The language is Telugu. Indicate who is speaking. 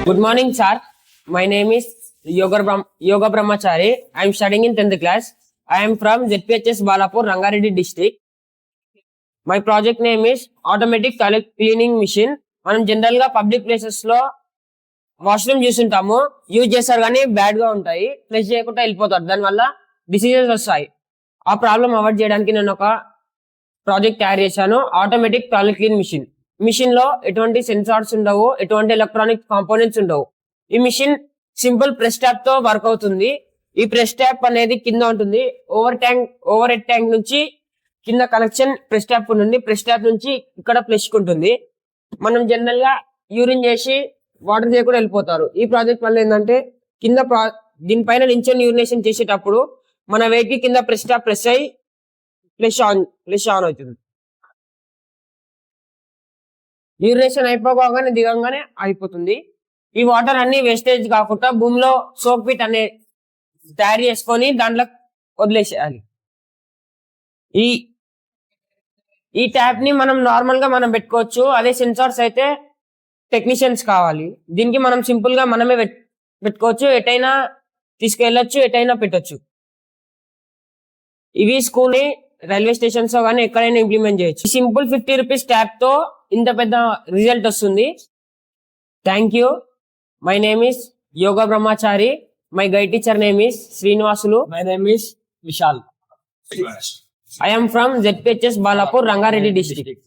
Speaker 1: Good morning, sir. My name is Yoga Brahmachari. I am studying in 10th class. I am from ZPHS Balapur, Rangareddy district. My project name is Automatic Toilet Cleaning Machine. మనం జనరల్ గా పబ్లిక్ ప్లేసెస్ లో వాష్రూమ్ చూస్తుంటాము. యూజ్ చేస్తారు కానీ బ్యాడ్ గా ఉంటాయి, ఫ్లష్ చేయకుండా వెళ్ళిపోతారు. దానివల్ల డిసీజెస్ వస్తాయి. ఆ ప్రాబ్లం అవాయిడ్ చేయడానికి నేను ఒక ప్రాజెక్ట్ తయారు చేశాను, automatic toilet clean machine. Machine లో ఎటువంటి సెన్సార్స్ ఉండవు, ఎటువంటి ఎలక్ట్రానిక్ కాంపోనెంట్స్ ఉండవు. ఈ మిషన్ సింపుల్ ప్రెస్ ట్యాప్ తో వర్క్ అవుతుంది. ఈ ప్రెస్ ట్యాప్ అనేది కింద ఉంటుంది. ఓవర్ హెడ్ ట్యాంక్ నుంచి కింద కనెక్షన్ ప్రెస్ ట్యాప్ ఉంటుంది. ప్రెస్ ట్యాప్ నుంచి ఇక్కడ ఫ్లష్ ఉంటుంది. మనం జనరల్ గా యూరిన్ చేసి వాటర్ చేయకుండా వెళ్ళిపోతారు. ఈ ప్రాజెక్ట్ వల్ల ఏంటంటే కింద దీనిపైన నించొని యూరినేషన్ చేసేటప్పుడు మన వెయిట్ కి కింద ప్రెస్ ట్యాప్ ప్రెస్ అయ్యి ఫ్లష్ ఆన్ అవుతుంది. యూరినేషన్ అయిపోగానే దిగంగానే అయిపోతుంది. ఈ వాటర్ అన్ని వేస్టేజ్ కాకుండా భూమిలో సోక్ పిట్ అనే తయారు చేసుకొని దాంట్లో వదిలేసేయాలి. ఈ ట్యాప్ ని మనం నార్మల్ గా మనం పెట్టుకోవచ్చు. అదే సెన్సార్స్ అయితే టెక్నీషియన్స్ కావాలి. దీనికి మనం సింపుల్ గా మనమే పెట్టుకోవచ్చు. ఎటైనా తీసుకెళ్లొచ్చు, ఎటైనా పెట్టొచ్చు. ఇవి స్కూల్ ని రైల్వే స్టేషన్స్ లో కానీ ఎక్కడైనా ఇంప్లిమెంట్ చేయొచ్చు. సింపుల్ 50 రూపీస్ ట్యాప్ తో ఇంత పెద్ద రిజల్ట్ వస్తుంది. Thank you. My name is Yoga Brahmachari. My guide teacher name is Srinivasulu.
Speaker 2: My name is Vishal.
Speaker 1: I am from ZPHS Balapur, Rangareddy district.